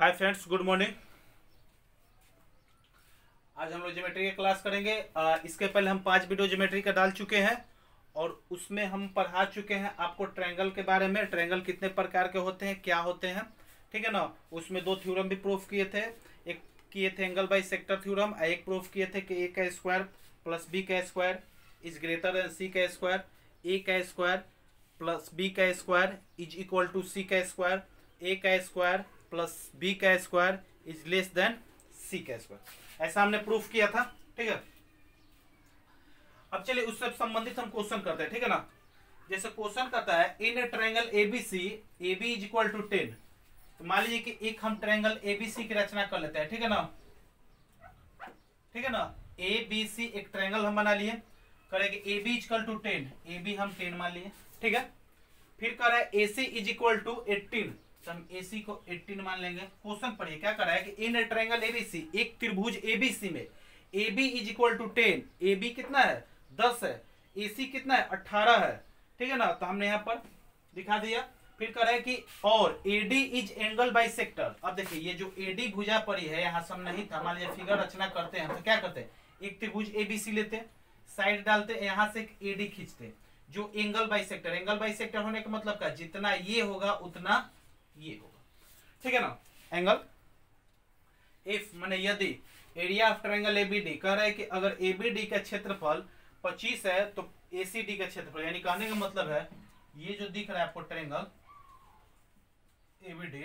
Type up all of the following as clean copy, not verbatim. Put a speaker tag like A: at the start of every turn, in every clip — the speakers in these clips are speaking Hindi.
A: Hi friends, good morning. आज हम लोग ज्योमेट्री की क्लास करेंगे। इसके पहले हम 5 वीडियो ज्योमेट्री का डाल चुके हैं और उसमें हम पढ़ा चुके हैं आपको ट्रायंगल के बारे में। ट्रायंगल कितने प्रकार के होते हैं, क्या होते हैं, ठीक है ना। उसमें 2 थ्योरम भी प्रूफ किए थे। एक किए थे एंगल बाई सेक्टर थ्योरम, एक प्रूफ किए थे कि ए का स्क्वायर प्लस बी का स्क्वायर इज ग्रेटर देन सी का स्क्वायर, ए का स्क्वायर प्लस बी का स्क्वायर इज इक्वल टू सी का स्क्वायर, ए का स्क्वायर प्लस बी का स्क्वायर इज लेस देन सी का स्क्वायर। ऐसा हमने प्रूफ किया था, ठीक है। अब चलिए उससे संबंधित हम क्वेश्चन करते हैं, ठीक है ना। जैसे क्वेश्चन करता है in a triangle ABC A B is equal to 10। तो मान लीजिए कि एक हम ट्रायंगल एबीसी की रचना कर लेते हैं, ठीक है ना, ठीक है ना। ए बी सी एक ट्रायंगल हम बना लिए, करेंगे A B is equal to 10, A B हम 10 मान लिए, ठीक है। फिर कर रहा है ए सी इज इक्वल टू 18, तो हम ए सी को 18 मान लेंगे। क्वेश्चन पढ़िए क्या कर रहा है कि इन ए ट्रायंगल एबीसी, एक त्रिभुज एबीसी में A B is equal to 10, A B कितना है 10 है, ए सी कितना है 18 है, ठीक है ना। तो हमने यहाँ पर दिखा दिया। फिर कह रहा है कि और AD is angle by sector. अब देखिए ये जो AD भुजा पड़ी है, यहाँ सब नहीं था, मान लीजिए फिगर रचना करते हैं तो क्या करते हैं, एक त्रिभुज ABC लेते हैं, साइड डालते हैं, यहाँ से AD खींचते हैं, जो angle by sector. Angle by sector होने का मतलब क्या, जितना ये होगा उतना ये होगा, ठीक है ना। एंगल इफ माने यदि एरिया ऑफ ट्रायंगल ABD कह रहा है कि अगर ABD का क्षेत्रफल 25 है तो ACD का क्षेत्रफल, यानी कहने का मतलब है ये जो दिख रहा है आपको ट्रायंगल ABD,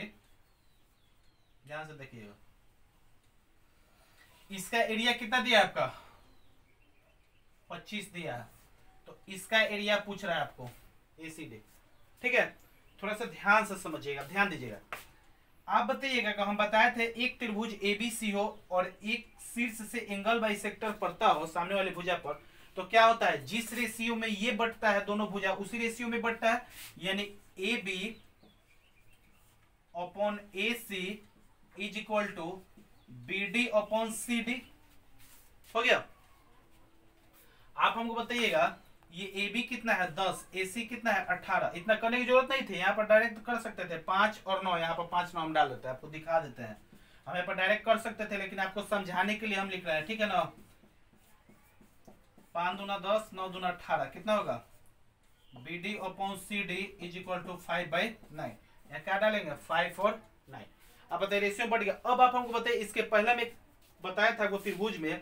A: ध्यान से देखिएगा, इसका एरिया कितना दिया है आपका 25 दिया है, तो इसका एरिया पूछ रहा है आपको ACD, ठीक है। थोड़ा सा ध्यान से समझिएगा, ध्यान दीजिएगा। आप बताइएगा कि हम बताए थे एक त्रिभुज ABC हो और एक शीर्ष से एंगल बाई सेक्टर पड़ता हो सामने वाली भुजा पर, तो क्या होता है, जिस रेशियो में ये बढ़ता है दोनों भुजा उसी रेशियो में बढ़ता है, यानी AB upon AC is equal to BD upon CD। हो गया। आप हमको बताइएगा ये AB कितना है 10, AC कितना है 18। इतना करने की जरूरत नहीं थी, यहाँ पर डायरेक्ट कर सकते थे 5 और 9, यहाँ पर 5 9 हम डाल देते हैं, आपको दिखा देते हैं। हम यहाँ पर डायरेक्ट कर सकते थे, लेकिन आपको समझाने के लिए हम लिख रहे हैं, ठीक है ना। 5 दूना 10, 9 दूना 18, कितना होगा BD upon CD is equal to 5/9। यहाँ क्या डालेंगे 5 और 9। अब बताइए रेशियो बढ़ गया। अब आप हमको बताइए, इसके पहले में बताया था वो त्रिभुज में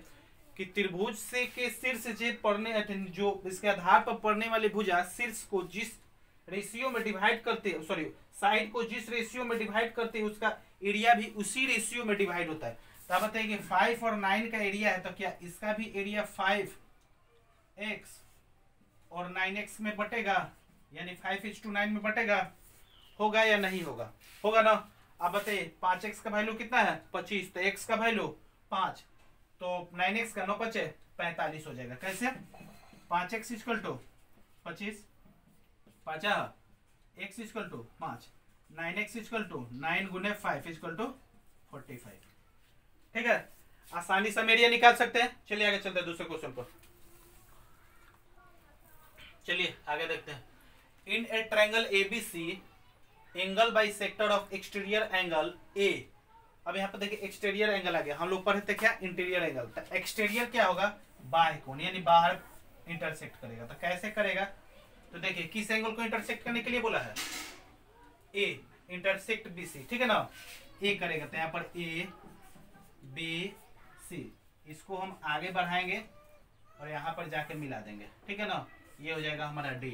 A: कि त्रिभुज से के शीर्ष से पढ़ने, जो इसके आधार पर पढ़ने वाली भुजा शीर्ष को जिस रेशियो में डिवाइड करते हैं, सॉरी साइड को जिस रेशियो में डिवाइड करते हैं उसका एरिया भी उसी रेशियो में डिवाइड होता है। तो आप बताइए कि 5 और 9 का एरिया है, तो क्या इसका भी एरिया 5x और 9x में बटेगा, यानी 5:9 में बटेगा, होगा या नहीं होगा, होगा ना। अब बताइए 5x का वैल्यू कितना है 25, तो x का वैल्यू 5, तो 9x का 9 5 45 हो जाएगा। कैसे 5x equal to 25, 50 x equal to 5, 9x equal to 9 गुने 5 इक्वल टू 45, ठीक है। आसानी से हम एरिया निकाल सकते हैं। चलिए आगे चलते हैं दूसरे क्वेश्चन पर। चलिए आगे देखते हैं। In a triangle ABC angle bisector of exterior angle A। अब यहाँ पर देखिए एक्सटीरियर एंगल आ गया, हम लोग पढ़े थे क्या इंटीरियर एंगल। तो एक्सटीरियर क्या होगा, बाह्य कोण, यानी बाहर इंटरसेक्ट करेगा। तो कैसे करेगा, तो देखिए किस एंगल को इंटरसेक्ट करने के लिए बोला है, A इंटरसेक्ट BC, ठीक है ना। A करेगा तो यहाँ पर ABC, इसको हम आगे बढ़ाएंगे और यहाँ पर जाके मिला देंगे, ठीक है ना। ये हो जाएगा हमारा D,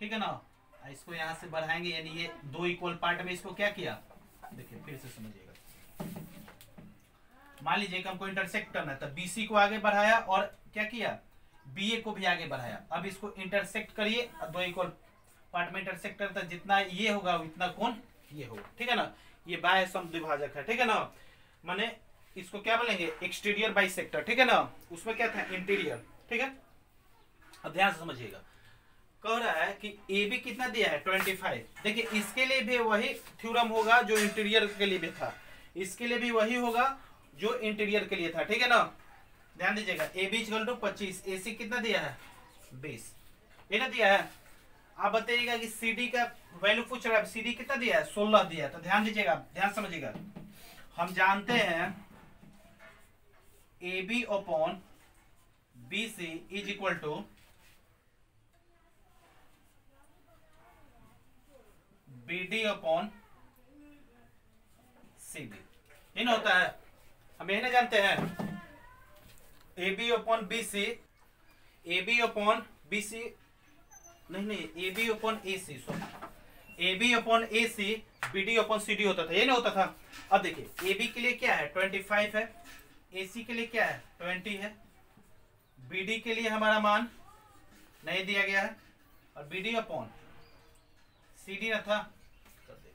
A: ठीक है ना। इसको यहाँ से बढ़ाएंगे, यानी ये 2 इक्वल पार्ट में इसको क्या किया, देखिए फिर से समझिएगा। मान लीजिए कि हमको इंटरसेक्ट करना है, तो BC को आगे बढ़ाया और क्या किया BA को भी आगे बढ़ाया। अब इसको इंटरसेक्ट करिए, 2 इक्वल पार्ट में इंटरसेक्ट करता है, जितना ये होगा उतना कोण ये होगा, ठीक है ना। ये बाह्य समद्विभाजक है, ठीक है ना। माने इसको क्या बोलेंगे एक्सटीरियर बाई सेक्टर, ठीक है ना। उसमें क्या था इंटीरियर, ठीक है। अब ध्यान से समझिएगा, कह रहा है कि AB कितना दिया है 25। देखिए इसके लिए भी वही थ्योरम होगा जो इंटीरियर के लिए भी था, इसके लिए भी वही होगा जो इंटीरियर के लिए था, ठीक है ना। ध्यान दीजिएगा AB इक्वल टू 25, AC कितना दिया है 20, ये ना दिया है। आप बताइएगा कि CD का वैल्यू पूछ रहा है, CD कितना दिया है 16 दिया है। तो ध्यान दीजिएगा, ध्यान समझिएगा, हम जानते हैं A B upon B C is equal to B D upon C D, इन होता है। हम यही ना जानते हैं A B upon B C, A B upon B C, नहीं A B upon A C, sorry A B upon A C B D upon C D होता था, ये ना होता था। अब देखिए ए बी के लिए क्या है 25 है, ए सी के लिए क्या है 20 है, बी डी के लिए हमारा मान नहीं दिया गया है, और B D upon C D न था, कर दीजिए,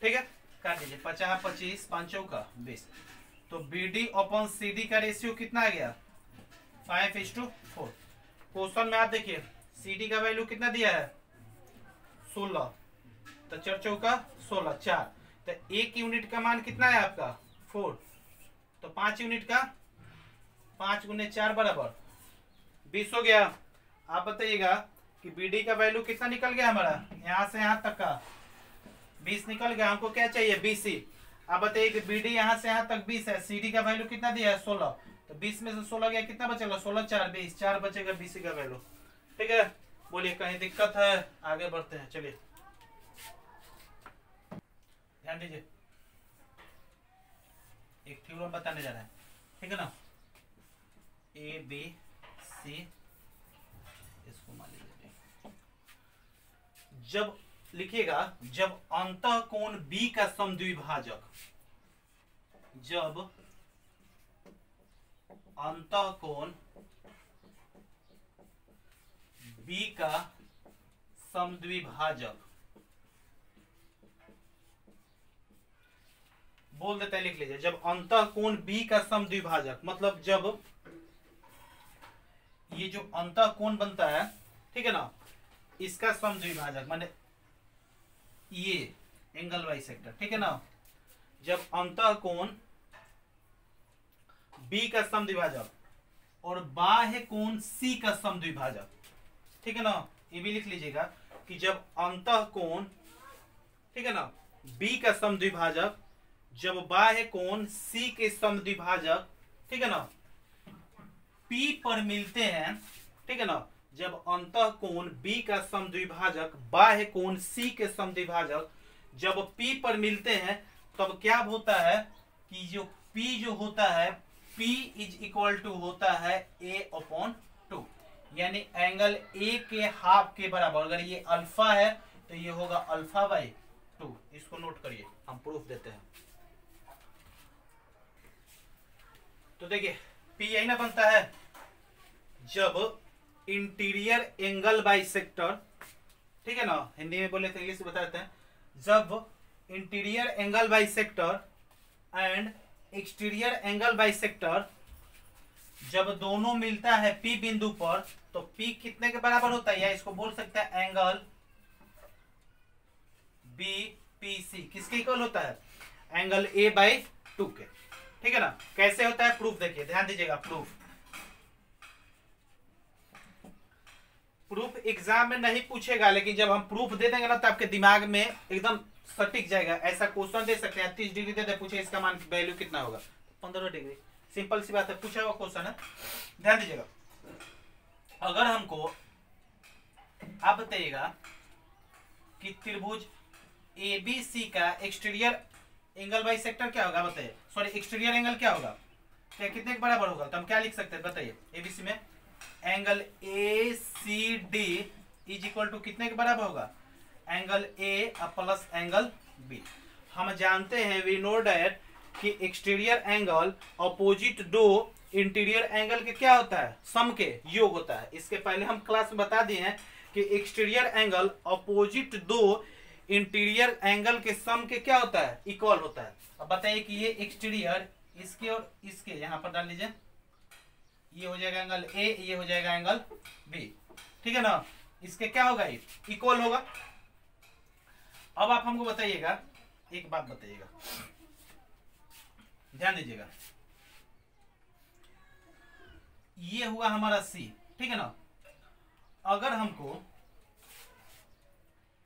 A: ठीक है कर दीजिए। 50 25 5 चौका 20, तो B D upon C D का रेशियो कितना आ गया 5:4। क्वेश्चन में आप देखिए सी डी का वैल्यू कितना दिया है 16, तो 4 चौका 16 4, तो 1 यूनिट का मान कितना है आपका 4, तो 5 यूनिट का 5 × 4 बराबर 20 हो गया। आप बताइएगा कि बीडी का वैल्यू कितना निकल गया हमारा, यहाँ से यहाँ तक का 20 निकल गया। हमको क्या चाहिए बीसी। आप बताइए कि बीडी यहाँ से यहाँ तक 20 है, सीडी का वैल्यू कितना दिया है 16, तो 20 में से 16 गया कितना बचेगा 16 4 20, 4 बचेगा बीसी का वैल्यू, ठीक है। बोलिए कहीं दिक्कत है, आगे बढ़ते हैं, चलिए ध्यान दीजिए, एक थ्योरम बताने जा रहे हैं, ठीक है ना। ए बी सी, इसको मान लीजिए, जब लिखिएगा जब अंतः कोण बी का समद्विभाजक, जब अंतः कोण बी का समद्विभाजक, बोल देते हैं लिख लीजिए, जब अंतः कोण बी का समद्विभाजक मतलब जब ये जो अंतः कोण बनता है, ठीक है ना, इसका समद्विभाजक माने ये एंगल बाइसेक्टर, ठीक है ना। जब अंतः कोण बी का समद्विभाजक और बाह्य कोण सी का समद्विभाजक, ठीक है ना, ये भी लिख लीजिएगा कि जब अंतः कोण, ठीक है ना, बी का समद्विभाजक जब बाह्य कोण सी के समद्विभाजक, ठीक है ना, पी पर मिलते हैं, ठीक है ना, जब अंतः कोण बी का समद्विभाजक बाह्य कोण सी के समद्विभाजक जब पी पर मिलते हैं, तब क्या होता है कि जो पी जो होता है P इज इक्वल टू होता है A/2, यानी एंगल ए के हाफ के बराबर। अगर ये अल्फा है तो ये होगा अल्फा/2, इसको नोट करिए, हम प्रूफ देते हैं। तो देखिए P यही ना बनता है जब इंटीरियर एंगल बाइसेक्टर, ठीक है ना, हिंदी में बोले तो इंग्लिश में बता देते हैं, जब interior angle bisector and exterior angle bisector जब दोनों मिलता है P बिंदु पर, तो P कितने के बराबर होता है, या इसको बोल सकते हैं एंगल BPC किसके इक्वल होता है, एंगल A/2 के, ठीक है ना। कैसे होता है प्रूफ देखिए, ध्यान दीजिएगा। प्रूफ एग्जाम में नहीं पूछेगा, लेकिन जब हम प्रूफ दे देंगे ना तो आपके दिमाग में एकदम सटीक जाएगा। ऐसा क्वेश्चन दे सकते हैं 30 डिग्री दे दे, पूछे इसका मान वैल्यू कितना होगा 15 डिग्री, सिंपल सी बात है, पूछा हुआ क्वेश्चन है। ध्यान दीजिएगा, अगर हमको आप बताइएगा कि त्रिभुज ABC का एक्सटीरियर एंगल बाइसेक्टर क्या होगा, बताइए, सॉरी एक्सटीरियर एंगल क्या होगा, क्या कितने के बराबर होगा, तो हम क्या लिख सकते हैं बताइए। ABC में angle ACD is equal to कितने के बराबर होगा, angle A plus angle B। हम जानते हैं वी नो डैट कि एक्सटीरियर एंगल अपोजिट दो इंटीरियर एंगल के क्या होता है, सम के योग होता है। इसके पहले हम क्लास में बता दिए हैं कि एक्सटीरियर एंगल अपोजिट दो इंटीरियर एंगल के सम के क्या होता है, इक्वल होता है। अब बताइए कि ये एक्सटीरियर इसके और इसके यहां पर डाल लीजिए, ये हो जाएगा एंगल A, ये हो जाएगा एंगल B, ठीक है ना, इसके क्या होगा, ये इक्वल होगा। अब आप हमको बताइएगा, एक बात बताइएगा, ध्यान दीजिएगा, ये हुआ हमारा C, ठीक है ना। अगर हमको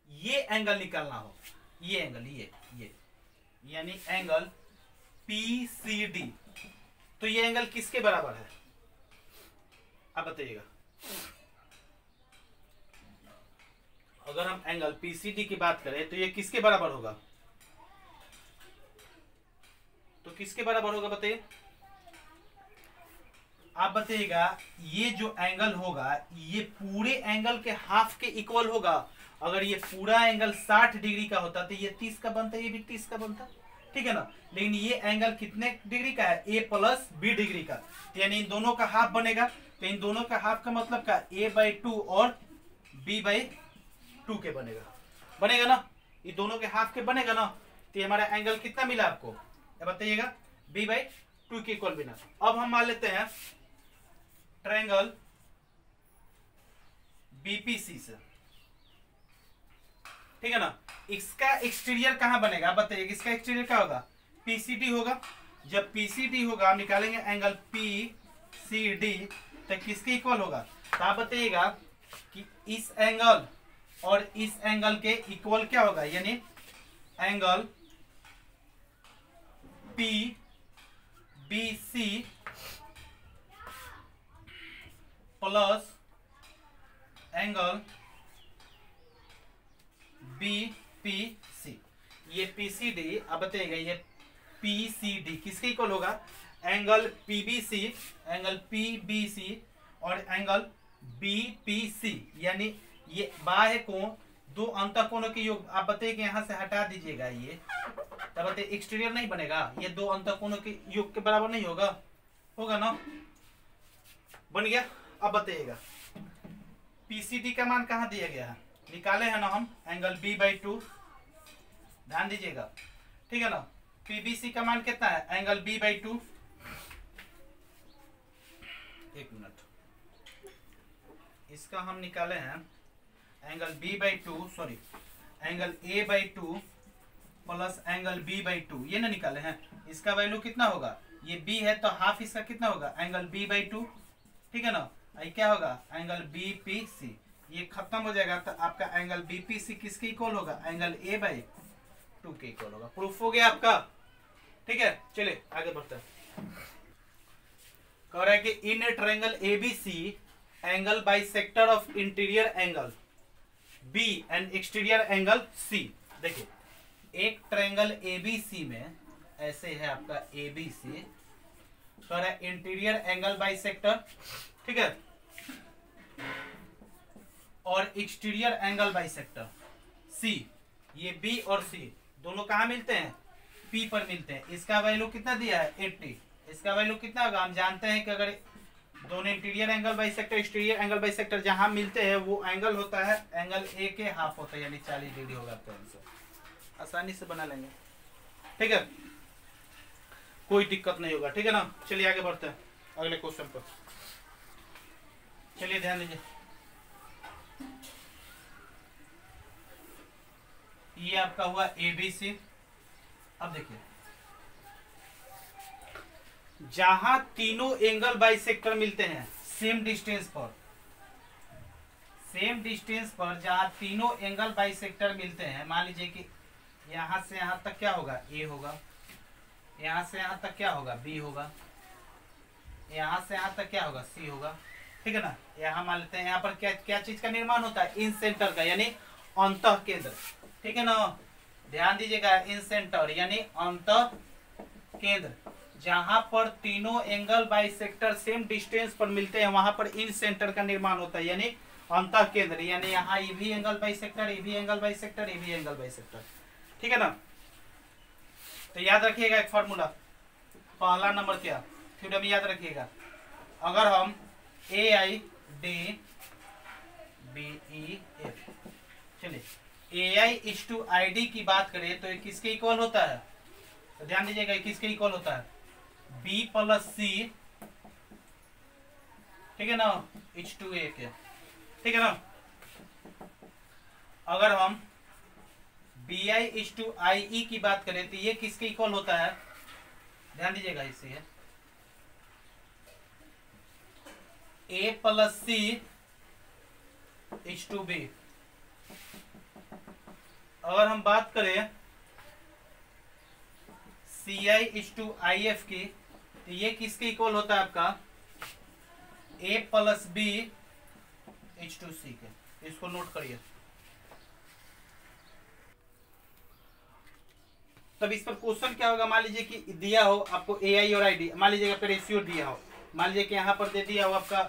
A: ये एंगल निकालना हो, ये एंगल ये यानी एंगल PCD, तो ये एंगल किसके बराबर है आप बताइएगा। अगर हम एंगल PCD की बात करें तो ये किसके बराबर होगा, तो किसके बराबर होगा बताइए, आप बताइएगा। ये जो एंगल होगा ये पूरे एंगल के हाफ के इक्वल होगा। अगर ये पूरा एंगल 60 डिग्री का होता तो ये 30 का बनता, ये भी 30 का बनता, ठीक है ना। लेकिन ये एंगल कितने डिग्री का है, A प्लस B डिग्री का, यानी इन दोनों का हाफ बनेगा। तो इन दोनों का हाफ का मतलब का A/2 और B/2 के बनेगा ना, ये दोनों के हाफ के बनेगा ना। तो ये हमारा एंगल कितना मिला आपको, ये बताइएगा, B/2 के इक्वल बिना। अब हम मान लेते हैं ट्रायंगल BPC से, ठीक है ना। इसका एक्सटीरियर कहां बनेगा आप बताइए, इसका एक्सटीरियर क्या होगा, PCD होगा। जब PCD होगा हम निकालेंगे एंगल PCD, तो किसके इक्वल होगा, तो आप बताइएगा कि इस एंगल और इस एंगल के इक्वल क्या होगा, यानी angle PBC plus angle BPC। ये PCD, अब बताइएगा ये PCD किसके इक्वल होगा, एंगल PBC और एंगल BPC, यानी ये बाह्य कोण दो अंतःकोणों के योग। आप बताइए कि यहां से हटा दीजिएगा ये, तब बताइए एक्सटीरियर नहीं बनेगा, ये दो अंतःकोणों के योग के बराबर नहीं होगा, होगा ना, बन गया। अब बताइएगा PCD का मान कहां दिया गया है, निकाले हैं ना हम एंगल B/2, ध्यान दीजिएगा, ठीक है ना। PBC का मान कितना है, एंगल B/2, एक मिनट, इसका हम निकाले हैं angle B/2, sorry angle A/2 plus angle B/2, ये ना निकाले हैं। इसका वैल्यू कितना होगा, ये B है तो हाफ इसका कितना होगा, एंगल B/2, ठीक है ना। ये क्या होगा, एंगल BPC, ये खत्म हो जाएगा तो आपका एंगल BPC किसके इक्वल होगा, एंगल A/2 के इक्वल होगा। प्रूफ हो गया आपका, ठीक है। चलिए आगे बढ़ते हैं। कह रहा है कि in a triangle ABC angle bisector of interior angle B and exterior angle C। देखिए एक ट्रायंगल ABC में ऐसे है आपका ABC, कह रहा है इंटीरियर एंगल बाइसेक्टर, ठीक है, और एक्सटीरियर एंगल बाइसेक्टर C। ये B और C दोनों कहां मिलते हैं, P पर मिलते हैं। इसका वैल्यू कितना दिया है 80, इसका वैल्यू कितना होगा, हम जानते हैं कि अगर दोनों interior angle bisector exterior angle bisector जहां मिलते हैं वो एंगल होता है एंगल A के हाफ होता है, यानी 40 डिग्री होगा। आपका आंसर आसानी से बना लेंगे, ठीक है, कोई दिक्कत नहीं होगा, ठीक है ना। चलिए आगे बढ़ते हैं अगले क्वेश्चन पर। चलिए ध्यान दीजिए, ये आपका हुआ ABC। अब देखिए जहां तीनों एंगल बाइसेक्टर मिलते हैं सेम डिस्टेंस पर जहां तीनों एंगल बाइसेक्टर मिलते हैं, मान लीजिए कि यहां से यहां तक क्या होगा, A होगा, यहां से यहां तक क्या होगा, B होगा, यहां से यहां तक क्या होगा, C होगा, ठीक है ना। यहां मान लेते हैं यहाँ पर क्या क्या चीज का निर्माण होता है, इन सेंटर का, यानी अंतः केंद्र, ठीक है ना। ध्यान दीजिएगा, इन सेंटर यानी अंतः केंद्र, जहां पर तीनों एंगल बाइसेक्टर सेम डिस्टेंस पर मिलते हैं वहां पर इन सेंटर का निर्माण होता है, यानी अंतः केंद्र, यानी यहाँ ये भी एंगल बाइसेक्टर, ये भी एंगल बाइसेक्टर, ये भी एंगल बाइसेक्टर, ठीक है ना। तो याद रखिएगा एक फॉर्मूला, पहला नंबर क्या, थ्योरम याद रखिएगा। अगर हम AIDBEF, चलिए AI/ID की बात करें तो ये किसके इक्वल होता है, तो ध्यान दीजिएगा किसके इक्वल होता है, B प्लस C, ठीक है ना, H2A के, ठीक है ना। अगर हम BI/IE की बात करें तो ये किसके इक्वल होता है, ध्यान दीजिएगा इससे है A प्लस C H2B। अगर हम बात करें CI:IF की, तो ये किसके इक्वल होता है आपका A + B/C के। इसको नोट करिए। तब इस पर क्वेश्चन क्या होगा, मान लीजिए कि दिया हो आपको AI और ID, मान लीजिए आपका रेशियो दिया हो, मान लीजिए कि यहाँ पर दे दिया हो आपका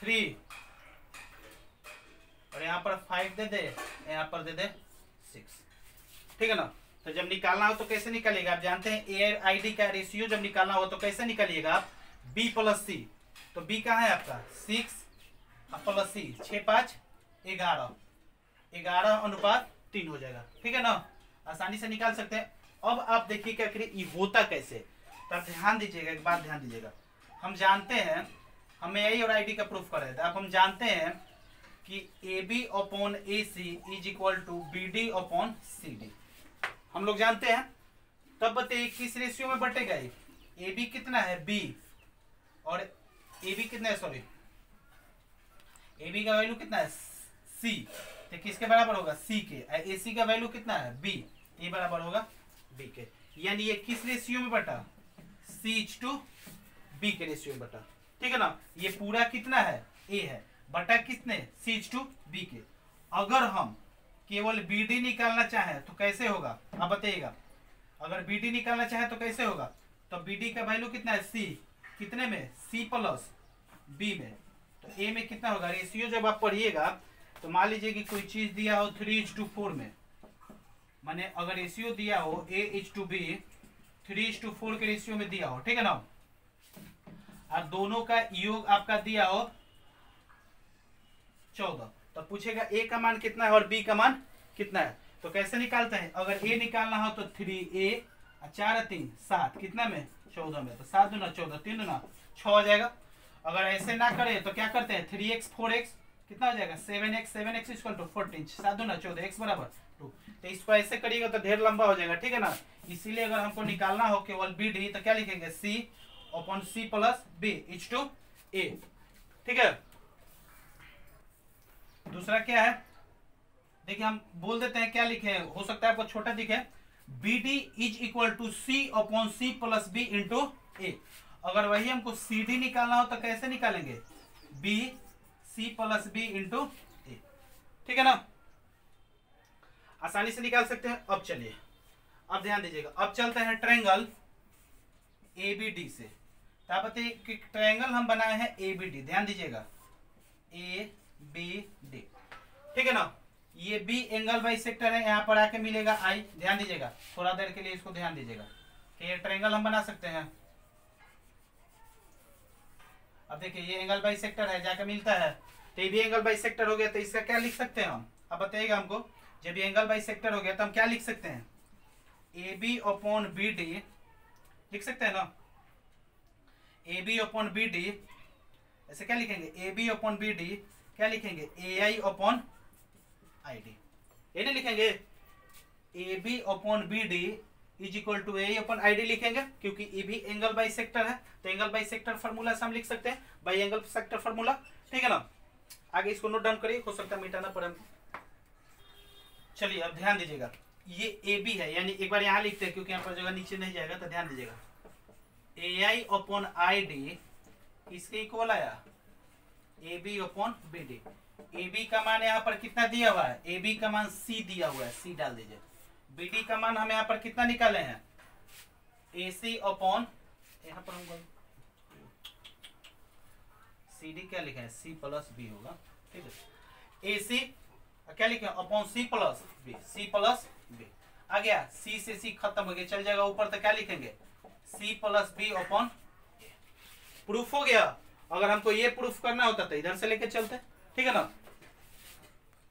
A: 3 और यहाँ पर 5 दे दे, यहाँ पर दे दे 6, ठीक है ना। तो जब निकालना हो तो कैसे निकालिएगा, आप जानते हैं AI और ID का रेशियो जब निकालना हो तो कैसे निकालिएगा आप, B + C। तो B कहाँ है आपका 6 + C, 6 5 11, 11:3 हो जाएगा, ठीक है ना, आसानी से निकाल सकते हैं। अब आप देखिए क्या करिए, ये होता कैसे, तब ध्यान दीजिएगा, एक बात ध्यान दीजिएगा। हम जानते हैं, हम AI और ID का प्रूफ कर रहे थे, अब हम जानते हैं कि AB/AC = BD/CD, हम लोग जानते हैं। तब बताइए किस रेशियो में बटेगा ये, AB कितना है B, और AB कितना है, सॉरी AB का वैल्यू कितना है C, तो किसके बराबर होगा C के, AC का वैल्यू कितना है B, ये बराबर होगा B के, यानी ये किस रेशियो में बटा, C/B के रेशियो में बटा, ठीक है ना। ये पूरा कितना है A है, बटा कितने C/B के। अगर हम केवल BD निकालना चाहें तो कैसे होगा, आप बताइएगा, अगर BD निकालना चाहे तो कैसे होगा, तो BD का वैल्यू कितना है C, कितने में C + B में, तो A में कितना होगा, रेशियो जब आप पढ़िएगा तो मान लीजिए कि कोई चीज दिया हो 3:4 में, माने अगर रेशियो दिया हो A/B 3:4 के रेशियो में दिया हो, ठीक है ना, और दोनों का योग आपका दिया हो 14, तो पूछेगा A का मान कितना है और B का मान कितना है। तो कैसे निकालते हैं, अगर A निकालना हो तो 3A, 4 3 7, कितना में 14 में, तो 7 दूना 14, 3 दूना 6 हो जाएगा। अगर ऐसे ना करें तो क्या करते हैं, 3x 4x कितना हो जाएगा 7x, 7x = 14, 7 दूना 14, x = 2। तो इसको ऐसे करिएगा तो ढेर लंबा हो जाएगा, ठीक है ना। इसीलिए अगर हमको निकालना हो केवल BD तो क्या लिखेंगे, C/C + B/A, ठीक है। दूसरा क्या है, देखिए हम बोल देते हैं, क्या लिखे हैं, हो सकता है आपको छोटा दिखे, BD = C/C + B × A। अगर वही हमको CD निकालना हो तो कैसे निकालेंगे, BC + B × A, ठीक है ना, आसानी से निकाल सकते हैं। अब चलिए, अब ध्यान दीजिएगा, अब चलते हैं ट्रायंगल ABD से। तो आप बताइए कि ट्रायंगल हम बनाए हैं ABD, ध्यान दीजिएगा ABD, ठीक है ना। ये B एंगल बाइसेक्टर है, यहाँ पर आके मिलेगा I, ध्यान दीजिएगा, थोड़ा देर के लिए इसको ध्यान दीजिएगा कि ये ट्रायंगल हम बना सकते हैं। अब देखिए ये एंगल बाइसेक्टर है, जाके मिलता है, तो ये भी एंगल बाइसेक्टर हो गया, तो इसका क्या लिख सकते हैं हम, अब बताइएगा हमको, जब ये एंगल बाइसेक्टर हो गया तो हम क्या लिख सकते हैं, AB/BD लिख सकते हैं ना, AB/BD, ऐसे क्या लिखेंगे, AB/BD क्या लिखेंगे, AI/ID, ये नहीं लिखेंगे AB/BD = AI/ID लिखेंगे, क्योंकि ये भी एंगल बाइसेक्टर है, तो एंगल बाइसेक्टर फार्मूला से हम लिख सकते हैं, बाई एंगल सेक्टर फार्मूला, ठीक है ना। आगे इसको नोट डाउन करिए, हो सकता है मिटाना पड़े। चलिए अब ध्यान दीजिएगा, ये AB है, यानी एक बार यहाँ लिखते हैं क्योंकि यहाँ पर जगह नीचे नहीं जाएगा, तो ध्यान दीजिएगा AI/ID इसके इक्वल आया AB/BD। AB का मान यहाँ पर कितना दिया हुआ है, AB का मान C दिया हुआ है, C डाल दीजिए। BD का मान हम यहाँ पर कितना निकाले हैं, AC/, यहाँ पर हम CD क्या लिखा है, C + B होगा, ठीक है। AC क्या लिखे C + B, C + B आ गया, C से C खत्म हो गया, चल जाएगा ऊपर, तो क्या लिखेंगे C + B/A, प्रूफ हो गया। अगर हमको ये प्रूफ करना होता तो इधर से लेके चलते, ठीक है ना।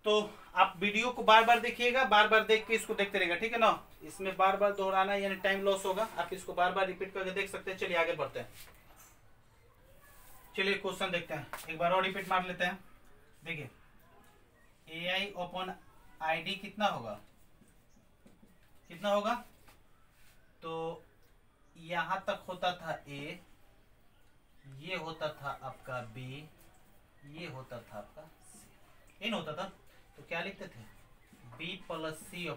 A: तो आप वीडियो को बार बार देखिएगा, बार बार देख के इसको देखते रहेगा, ठीक है ना, इसमें बार बार दोहराना यानी टाइम लॉस होगा, आप इसको बार बार रिपीट करके देख सकते हैं। चलिए आगे बढ़ते हैं, चलिए क्वेश्चन देखते हैं, एक बार और रिपीट मार लेते हैं। देखिए AI/ID कितना होगा, कितना होगा, तो यहां तक होता था A, ये होता था आपका B, ये होता था आपका C, इन होता था, तो क्या लिखते थे B + C/A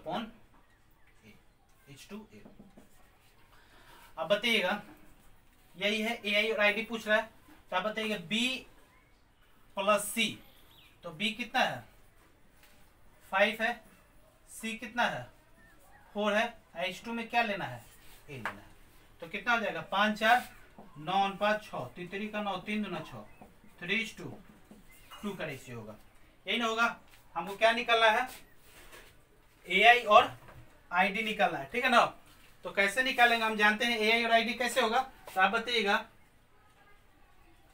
A: H2A। अब बताइएगा, यही है ए आई और आई डी पूछ रहा है, तो आप बताइएगा बी प्लस सी, तो बी कितना है 5 है, सी कितना है 4 है, H2 में क्या लेना है ए लेना है, तो कितना हो जाएगा 5 4 9 5 6, 3 3 का 9, 3 2 6, 3:2 का रेशियो होगा, यही ना होगा। हमको क्या निकालना है, ए आई और आई डी निकालना है, ठीक है ना। तो कैसे निकालेंगे, हम जानते हैं ए आई और आई डी कैसे होगा, तो आप बताइएगा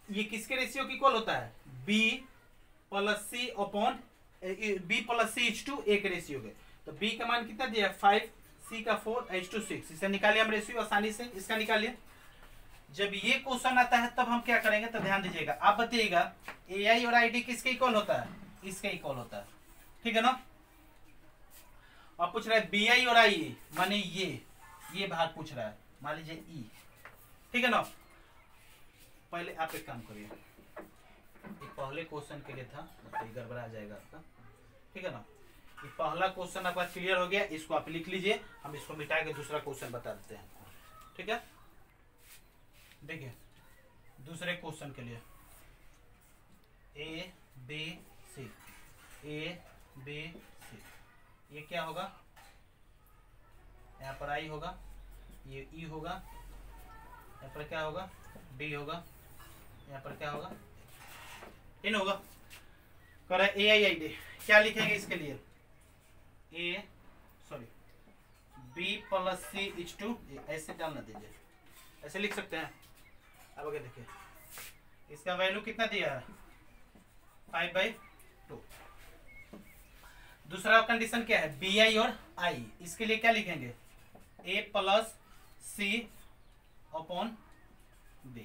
A: ये किसके रेशियो की इक्वल होता है, बी प्लस सी अपॉन बी प्लस सी H2 ए के रेशियो के। तो बी का मान कितना दिया 5, सी का 4, H2 6, इसे निकालिए हम रेशियो आसानी से, इसका निकालिए। जब ये क्वेश्चन आता है तब हम क्या करेंगे, तो ध्यान दीजिएगा, आप बताइएगा ए आई और आई डी किसके इक्वल होता है, इसके इक्वल होता है, ठीक है ना। अब पूछ रहा है बी आई और आई माने ये भाग पूछ रहा है, मान लीजिए ई, ठीक है ना। पहले आप एक काम करिए, ये पहले क्वेश्चन के लिए था, तो गड़बड़ा जाएगा आपका, ठीक है ना। ये पहला क्वेश्चन आपका क्लियर हो गया, इसको आप लिख लीजिए, हम इसको मिटा के दूसरा क्वेश्चन बता देते हैं, ठीक है। देखिए दूसरे क्वेश्चन के लिए A B C, A B C, ये क्या होगा, यहाँ पर आई होगा, ये ई होगा, यहाँ पर क्या होगा डी होगा, यहाँ पर क्या होगा इन होगा। करे ए आई आई डी क्या लिखेंगे इसके लिए, बी प्लस सी H2, ऐसे डालना दीजिए, ऐसे लिख सकते हैं। अब आगे देखिए, इसका वैल्यू कितना दिया है 5/2। दूसरा कंडीशन क्या है, बी आई और आई, इसके लिए क्या लिखेंगे ए प्लस सी अपॉन बी,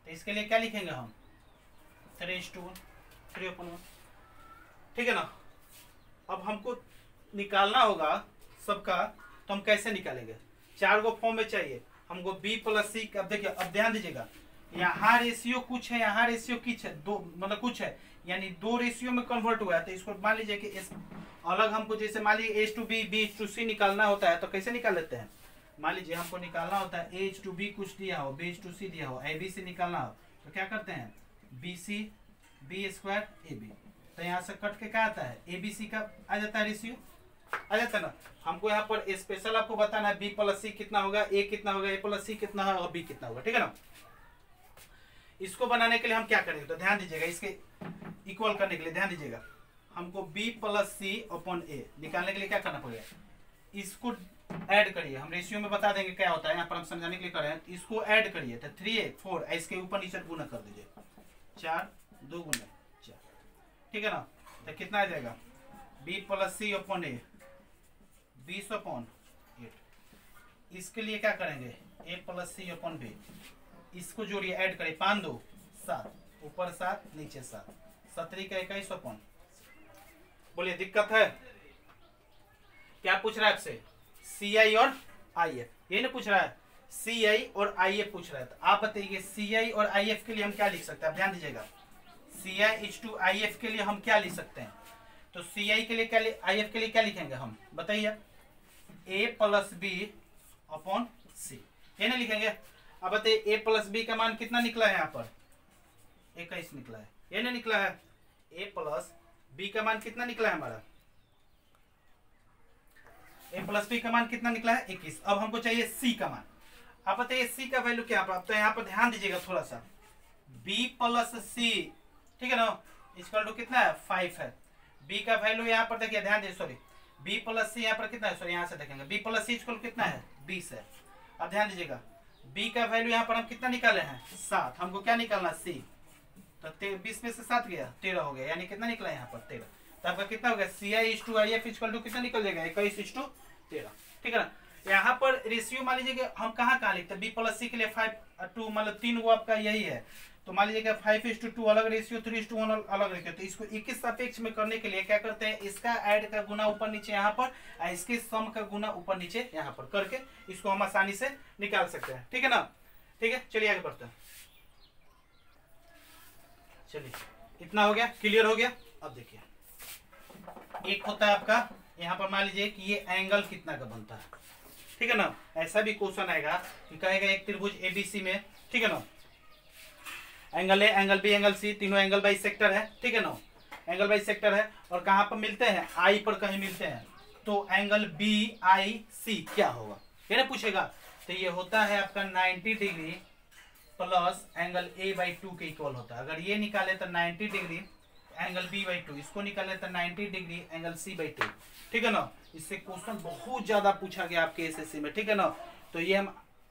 A: तो इसके लिए क्या लिखेंगे हम 3:1, 3/1, ठीक है ना। अब हमको निकालना होगा सबका, तो हम कैसे निकालेंगे, 4 गो फॉर्म में चाहिए हमको बी प्लस सी। अब देखिए, अब ध्यान दीजिएगा, यहाँ रेशियो कुछ है, यहाँ रेशियो कुछ है, दो मतलब कुछ है, यानी 2 रेशियो में कन्वर्ट हुआ है। तो इसको मान लीजिए कि इस अलग हमको, जैसे मान लीजिए H2B BH2C निकालना होता है, तो कैसे निकाल लेते हैं, मान लीजिए हमको निकालना होता है H2B कुछ दिया हो, BH2C दिया हो, ABC निकालना हो, तो क्या करते हैं BC B² AB, तो यहाँ से कट के क्या आता है ABC का आ जाता है रेशियो, आ जाता है ना। हमको यहाँ पर स्पेशल आपको बताना है बी प्लस सी कितना होगा, ए कितना होगा, ए प्लस सी कितना है और बी कितना होगा, ठीक है ना। इसको बनाने के लिए हम क्या करेंगे, तो ध्यान दीजिएगा, इसके इक्वल करने के लिए ध्यान दीजिएगा, हमको बी प्लस सी अपॉन ए निकालने के लिए क्या करना पड़ेगा, इसको ऐड करिए, हम रेशियो में बता देंगे क्या होता है, यहाँ पर हम समझाने के लिए कर रहे हैं। इसको ऐड करिए, तो 3 4, इसके ऊपर नीचे गुना कर दीजिए, 4 2 गुना 4, ठीक है ना। तो कितना आ जाएगा बी प्लस सी अपॉन ए 20/8। इसके लिए क्या करेंगे ए प्लस सी अपॉन बी, इसको जोड़िए, ऐड करिए, 5 2 7, ऊपर 7 नीचे 7, 17 का 21/। बोलिए दिक्कत है क्या, पूछ रहा है आपसे सी आई और आई एफ, यही ना पूछ रहा है, सी आई और आई एफ पूछ रहा है। तो आप बताइए सी आई और आई एफ के लिए हम क्या लिख सकते हैं, ध्यान दीजिएगा, सी आई H2 आई एफ के लिए हम क्या लिख सकते हैं, तो सी आई के लिए क्या, आई एफ के लिए क्या लिखेंगे हम बताइए, ए प्लस बी अपॉन सी, ये ना लिखेंगे। अब बताइए ए प्लस बी का मान कितना निकला है, यहाँ पर 21 निकला है, ये ना निकला है। ए प्लस बी का मान कितना निकला है हमारा, ए प्लस बी का मान कितना निकला है 21। अब हमको चाहिए सी का मान, आप बताइए सी का वैल्यू क्या है, तो यहाँ पर ध्यान दीजिएगा थोड़ा सा, बी प्लस सी, ठीक है ना, इक्वल टू कितना है 5 है। बी का वैल्यू यहाँ पर देखिए, ध्यान दीजिए, सॉरी बी प्लस सी यहाँ पर कितना है, सॉरी यहाँ से देखेंगे, बी प्लस सी इक्वल कितना है 20 है। अब ध्यान दीजिएगा, बी का वैल्यू यहाँ पर हम कितना निकाले हैं 7, हमको क्या निकालना सी, तो 20 में से 7 गया 13 हो गया, यानी कितना निकला यहाँ पर 13। तो आपका कितना हो गया C I H2 I F equal to कितना निकल जाएगा 21:13, ठीक है ना। यहाँ पर रेशियो मान लीजिए हम कहाँ कहाँ लिखते हैं, बी प्लस सी के लिए 5:2 मतलब 3 वो आपका यही है, तो मान लीजिए 5:2 अलग रेशियो, 3:1 अलग रेशियो। तो इसको 21 सापेक्ष में करने के लिए क्या करते हैं, इसका ऐड का गुना ऊपर नीचे यहाँ पर, इसके सम का गुना ऊपर नीचे यहाँ पर करके इसको हम आसानी से निकाल सकते हैं, ठीक है ना। ठीक है, चलिए आगे बढ़ते हैं। चलिए इतना हो गया, क्लियर हो गया। अब देखिए एक होता है आपका यहाँ पर, मान लीजिए कि ये एंगल कितना का बनता है, ठीक है ना। ऐसा भी क्वेश्चन आएगा कि कहेगा एक त्रिभुज एबीसी में, ठीक है ना, angle A, angle B, angle C, तीनों एंगल बाई सेक्टर है, ठीक है ना, एंगल बाई सेक्टर है, और कहाँ पर मिलते हैं, आई पर कहीं मिलते हैं, तो एंगल बी आई सी क्या होगा, ये ना पूछेगा। तो ये होता है आपका 90 degree plus angle A by 2 के इक्वल होता है। अगर ये निकाले तो 90 डिग्री एंगल बी बाई 2, इसको निकाले तो 90 डिग्री एंगल सी बाई 2, ठीक है ना। इससे क्वेश्चन बहुत ज्यादा पूछा गया आपके एसएससी में, ठीक है ना। तो ये हम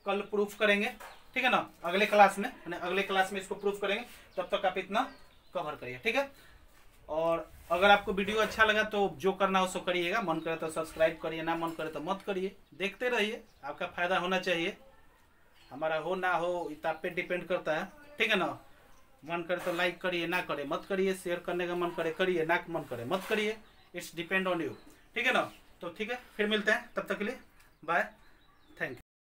A: कल प्रूफ करेंगे, ठीक है ना, अगले क्लास में, अगले क्लास में इसको प्रूफ करेंगे। तब तक आप इतना कवर करिए, ठीक है। और अगर आपको वीडियो अच्छा लगा तो जो करना हो सो करिएगा, मन करे तो सब्सक्राइब करिए, ना मन करे तो मत करिए, देखते रहिए, आपका फायदा होना चाहिए, हमारा हो ना हो इतना आप पे डिपेंड करता है, ठीक है ना। मन करे तो लाइक करिए, ना करे मत करिए, शेयर करने का मन करे करिए, ना मन करे मत करिए, इट्स डिपेंड ऑन यू, ठीक है ना। तो ठीक है, फिर मिलते हैं, तब तक के लिए बाय।